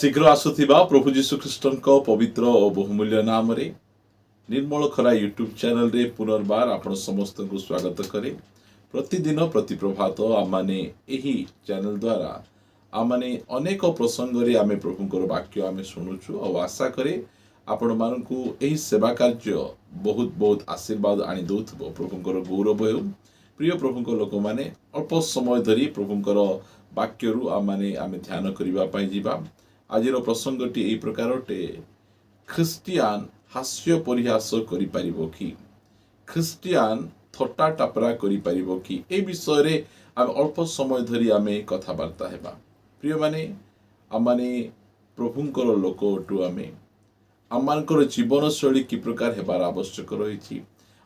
शीघ्र आसुथिबा प्रभु जीशु ख्रीष्टଙ୍କ पवित्र और बहुमूल्य नाम रे निर्मल खरा यूट्यूब चैनल रे पुनर्बार आपण समस्त को स्वागत करे। प्रतिदिन प्रति प्रभात आमाने एही चैनल द्वारा आमाने अनेक प्रसंग रे आमे प्रभुଙ୍କର वाक्य आमे सुनुछु और आशा करे आपण मानकु एही सेवा कार्य बहुत बहुत आशीर्वाद आनी दउथबो। प्रभुଙ୍କର गौरव हेउ। प्रिय प्रभुଙ୍କ लोक माने अल्प समय धरी प्रभुଙ୍କର वाक्यरू आमे ध्यान करिबा पई जिबा। आजिर प्रसंगटी एई प्रकार अटे, ख्रिस्टियान हास्य परिहास करि परिबो कि, ख्रिस्टियान थट्टा टापरा करि परिबो कि, ए विषय रे आमे अल्प समय धरी आमे कथाबार्ता हेबा। प्रिय माने आमाने प्रभुଙ୍କର लोक अटु। आमମାନଙ୍କର जीवन शैली कि प्रकार हेबार आवश्यक रही,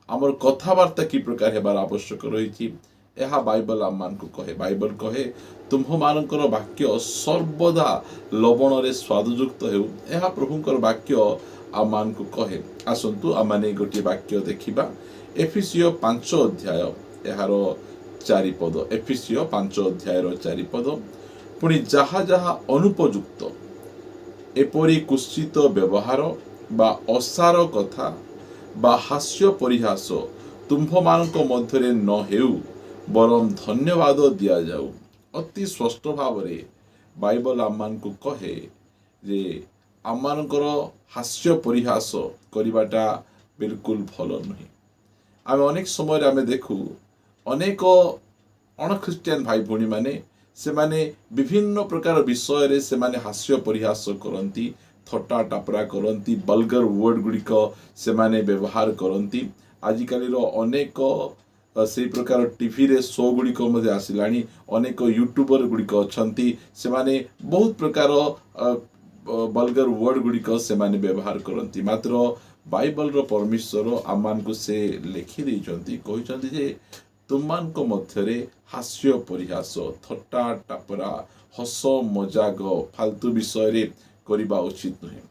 आमर कथाबार्ता कि प्रकार हेबार आवश्यक रही, यह बाइबल आमମାନଙ୍କୁ कहे। बाइबल कहे तुम्ह मानकर वाक्य सर्वदा लवण रे स्वादयुक्त हेउ। यह प्रभुଙ୍କର वाक्य आमମାନଙ୍କୁ कहे। आसंतु आमाने गोटे वाक्य देखिबा। एफिसियो 5 अध्याय यार 4 पद। एफिसियो 5 अध्याय 4 पद। पुणी जहा जहा अनुपयुक्त एपरी कुत्सित व्यवहार बा असार कथा बा हास्य परिहास तुम्ह मानक मध्यरे न हेउ, बरम धन्यवाद दिया जाऊ। अति स्पष्ट भाव रे बाइबल आमମାନଙ୍କୁ कहे जे आमମାନଙ୍କର हास्य परिहास करिबाटा बिल्कुल भल नुहे। आमे अनेक समय आमे देखू अनेक अणख्रिस्टियान भाई भणी माने से माने विभिन्न प्रकार विषय रे से माने हास्य परिहास करंती, थट्टा टापरा करंती, वल्गर वर्ड गुड़िक से माने व्यवहार करंती। आजिकाली रो अनेक से प्रकार टीवी रे शो गुड़िक मध्य आसिलानी। अनेक यूट्यूबर गुड़िक अछंती, से माने बहुत प्रकार वल्गर वर्ड गुड़िक से माने व्यवहार करंती। मात्र बाइबल रो परमेश्वर आमान को से लिखि देइचंती, कहिचंती जे तुमମାନଙ୍କ ମଧ୍ୟରେ हास्य परिहास, थट्टा टापरा, हस मजाक फालतू विषय करिबा उचित नुहे।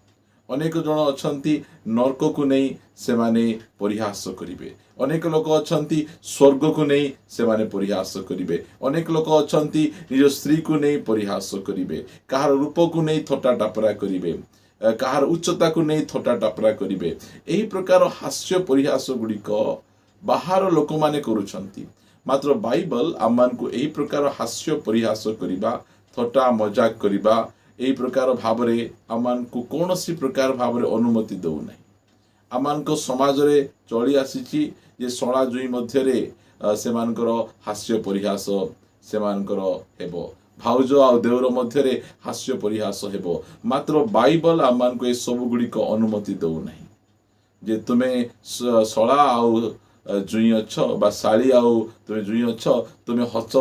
अनेक जन अछंती नरक को नहीं से माने परिहास करिवे। अनेक लोक अछंती स्वर्ग को नहीं से माने परिहास करिवे। अनेक लोक अछंती निज स्त्री को नहीं परिहास करिवे। कहार रूप को नहीं थट्टा टापरा करिवे, कहार उच्चता को नहीं थट्टा टापरा करिवे। एही प्रकार हास्य परिहास गुड़िक बाहर लोक माने करूछंती। मात्र बाइबल आमମାନଙ୍କୁ एही प्रकार हास्य परिहास करिबा, थट्टा मजाक करिबा एही प्रकार भाव रे आमମାନଙ୍କୁ कोनोसी प्रकार भाव रे अनुमति दउ नै। आमମାନଙ୍କ समाज रे चली आसीची जे सणा जुई मध्य रे सेमानकर हास्य परिहास सेमानकर हेबो, भाउज आ देवर मध्य रे हास्य परिहास हेबो। मात्र बाइबल आमମାନଙ୍କୁ ए सब गुडी को अनुमति दउ नै जे तुमे सळा आ जुई अछ बा साली आउ तुमे जुई अछ, तुमे हस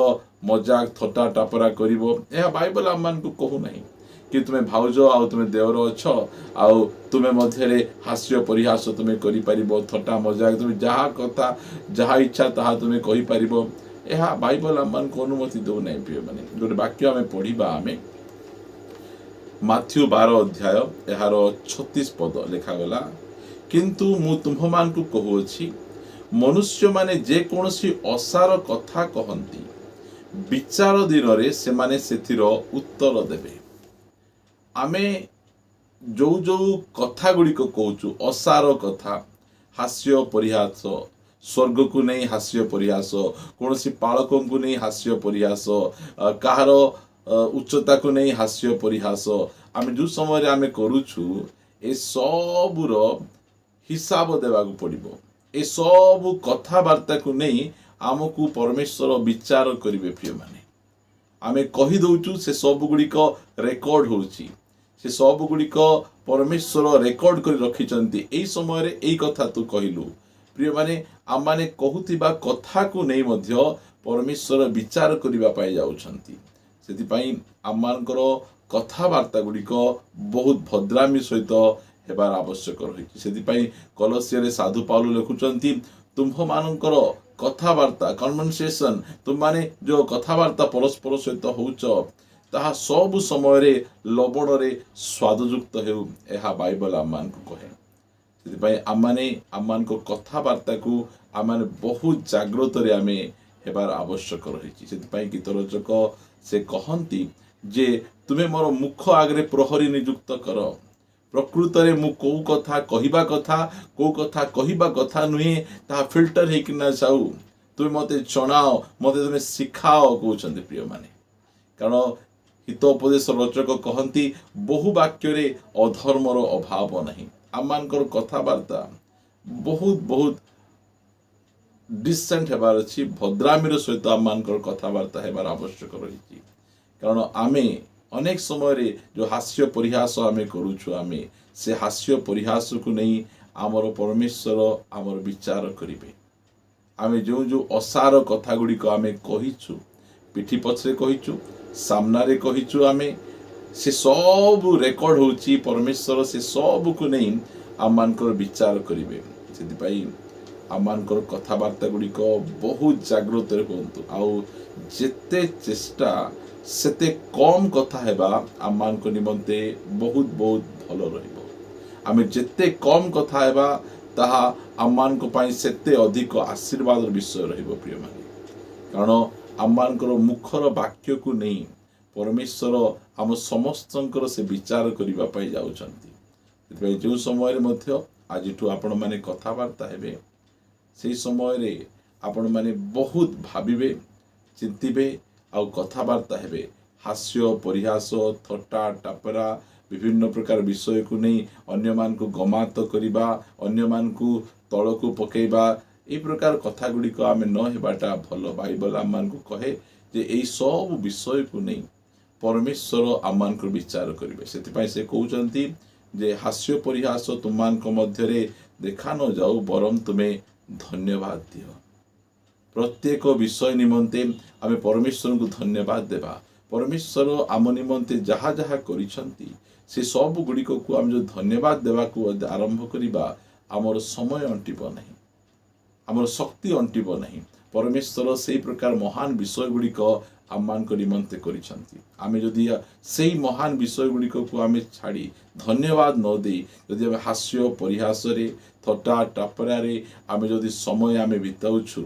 मजाक थट्टा टापरा करिवो। यह बाइबल आमମାନଙ୍କୁ कहू नहीं कि तुमे भाउज आउ तुमे देवर अछ आउ तुमे मध्यरे हास्य परिहास तुमे करि परिबो, थट्टा मजाक तुमे जहा कथा जहा इच्छा ताहा तुमे कहि परिबो। यह बाइबल आमମାନଙ୍କୁ अनुमति दउ नहीं। प्रिय माने गोटे वाक्य आमे पढिबा। आमे माथ्यू 12 अध्याय यार 36 पद लिखा गला, किंतु मु तुम्हମାନଙ୍କୁ कहूछि मनुष्य माने जे कोनोसी असार कथा कहंती, विचार दिन रे से माने सेथिर उत्तर देबे। आमे जो जो कथा गुड़ी को कहूचु, असार कथा, हास्य परिहास, स्वर्ग को नहीं हास्य परिहास, कोनोसी पालकों को नहीं हास्य परिहास, कहार उच्चता को नहीं हास्य परिहास, आमे जो समय आमे करूछु ए सबुर हिसाब देवाक पड़िबो। ए सब कथाबार्ता को नहीं आमको परमेश्वर विचार करिवे। प्रिय माने आमे कहि दउचु से सब गुड़ी को रेकॉर्ड होउची, से सब गुड़ी को परमेश्वर रेकॉर्ड कर रखिचंती। एई समय रे एई कथा तू कहिलु। प्रिय माने आम माने कहूतिबा कथा को नहीं मध्य परमेश्वर विचार करिबा पाई जाउछंती। सेति पई आमମାନଙ୍କର कथाबार्ता गुड़ी को बहुत भद्रामी सहित हेबार आवश्यक रही। सेति पई कलसिया साधु पाउल लिखुचंती, तुम्ह मानकर कथाबार्ता कन्वर्सेशन, तुम माने जो कथाबार्ता परस्पर सहित होउच ताहा सब समय रे लवण रे स्वादयुक्त हेउ। एहा बाइबल आमମାନଙ୍କୁ कहे। सेति पई आमମାନଙ୍କୁ कथाबार्ता को आमाने बहुत जागृत रे आमे हेबार आवश्यक रही। सेति पई गीत रचक से कहंती जे तुमे मोर मुख आगे प्रहरी नियुक्त कर प्रकृत में मु कौ कथा कहवा कथा कौ कथा कहवा कथा नुहे ता फिल्टर होना जाऊ तुम मते जनाओ मते तुम शिखाओ कहते प्रिय माने कारण हितोपदेश रचक कहती बहु वाक्य अधर्मर अभाव नहीं आमर कथबार्ता बहुत बहुत डिसेंट होबार अच्छी भद्रामीर सहित आमर कथबार्ता होबार आवश्यक रही कारण आमे अनेक समय जो हास्य परिहास आम करुछु आमे से हास्य परिहास को नहीं आमर परमेश्वर आमर विचार करेंगे आमे जो जो असार कथा गुड़िक आमे कहिछु पिठी पछरे कहिछु सामनारे कहिछु आमे से सब रेकर्ड होची परमेश्वर से सब को नहीं आमर विचार करेंगे से आमर कथबार्ता गुड़िक बहुत जागृत हूँ आउ जेते चेष्टा सेते कम कथा हेबा आमको निमंते बहुत बहुत भल रहिबो आमे जेते कम कथा हेबा ताहा आमको पई सेते अधिक आशीर्वाद विषय रहिबो प्रिय माने कारण आमको मुखर वाक्य को नहीं परमेश्वर आम समस्तंकर से विचार करिबा पई जाउछंती जो समय मध्य आजिठु आपण माने कथावार्ता हेबे से समय रे आपण माने बहुत भाबिबे चिंतिबे आउ कथबार्ता हेबे हास्य परिहास थट्टा टापरा विभिन्न प्रकार विषय को नहीं अन्य मान को गमात करिबा अन्य मान को तल को पकेबा ए प्रकार कथा गुड़िक आम न हेबाटा भल बाइबल आम मान को कहे जे एई सब विषय को नहीं परमेश्वर आम मान को विचार करिवे सेति से कहउचंती जे हास्य परिहास तुम मान को मध्य रे देखा न जाऊ बरम तुम्हें धन्यवाद दियो प्रत्येक विषय निमंते आमे परमेश्वर को धन्यवाद देवा परमेश्वर आम निमंते जहा जहा करिसंती से सब गुड़िक को आम जो धन्यवाद देवा को आरंभ करिबा आमर समय अंटिब नहीं आमर शक्ति अंटिब नहीं परमेश्वर से प्रकार महान विषय गुड़िक आम मान निमंते करिसंती आमे जदि सेही महान विषय गुड़िक को आमे छाड़ी धन्यवाद न दे जदि आमे हास्य परिहास रे थट्टा टापरा रे आमे जदि समय आमे बिताउछु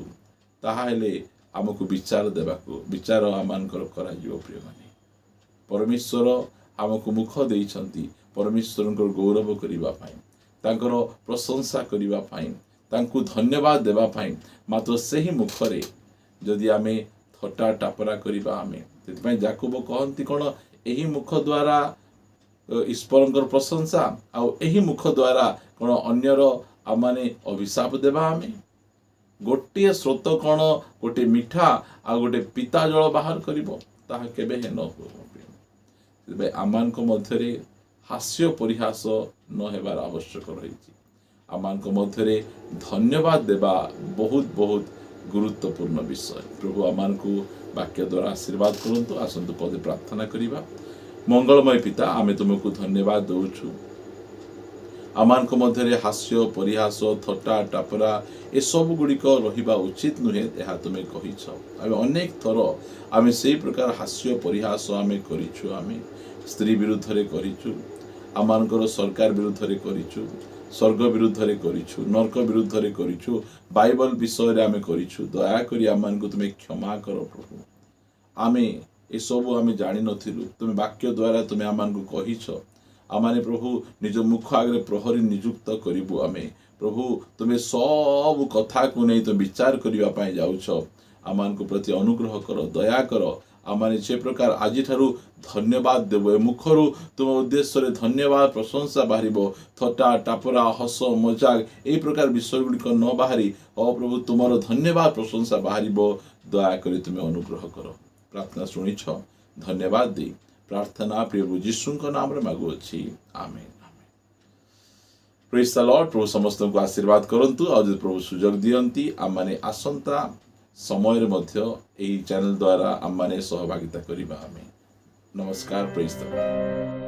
ताहाले आमको विचार देवाको विचार आमकर करा प्रिय माने परमेश्वर आमको मुख देइछंती परमेश्वर गौरव करिबा पाई तांकर प्रशंसा करिबा पाई तांको धन्यवाद देबा पाई मात्र सही मुखरे जदि आमे थट्टा टापरा करिबा आमे तेतपई याकूब कहंती कोन एही मुख द्वारा ईश्वरंकर प्रशंसा आ एही मुख द्वारा कोन अन्यर आमाने अभिशाप देबा आमे गोटे स्रोत कौन गोटे मिठा आ गोटे पिता जल बाहर करिबो ताहा केबे हे न हो आमान को मध्यरे हास्य परिहास न हेबार आवश्यक रही आमान को मध्यरे धन्यवाद देबा बहुत बहुत गुरुत्वपूर्ण विषय प्रभु आमान को वाक्य द्वारा आशीर्वाद करंतु आसंतु पदे प्रार्थना करिबा मंगलमय पिता आमे तुमको धन्यवाद दउछु आमान को मध्यरे हास्य परिहास थट्टा टापरा ए सब गुड़िक रहिबा उचित नुहे यह तुम्हें कहिछ आमे अनेक थर आमे सेही प्रकार हास्य परिहास आमे करिछु आमे स्त्री विरुद्ध रे करिछु आमानकर सरकार विरुद्ध रे करिछु स्वर्ग विरुद्ध रे करिछु नरक विरुद्ध रे करिछु बाइबल विषय रे आमे करिछु दया करी आमान को तुम्हें क्षमा करो प्रभु आमे ए सब आमे जानि नथिलु तुमे वाक्य द्वारा तुमे आमान को कहिछ आमाने प्रभु निज मुख आगे प्रहरी नियुक्त करिबु आमे प्रभु तुम्हें सब कथा को नहीं तो विचार करिबा पई जाउछ आमान को प्रति अनुग्रह कर दया कर आमाने जे प्रकार आज ठारू धन्यवाद देबो ए मुखरु तुम उद्देश्य रे धन्यवाद प्रशंसा बाहरिबो थट्टा टापरा हस मजाक ए प्रकार विषय गुड़िक न बाहरी ओ प्रभु तुमर धन्यवाद प्रशंसा बाहरिबो दया करी तुम्हें अनुग्रह कर प्रार्थना शुणिछ धन्यवाद दे प्रार्थना प्रिय यीशु नाम रे मागुअछि आमेन प्रेज द लॉर्ड प्रभु समस्त को आशीर्वाद करंतु और प्रभु सुजोग दियंती आम माने आसंता समय रे मध्य एही चैनल द्वारा आम माने सहभागिता करिबा आमे नमस्कार प्रेज द लॉर्ड।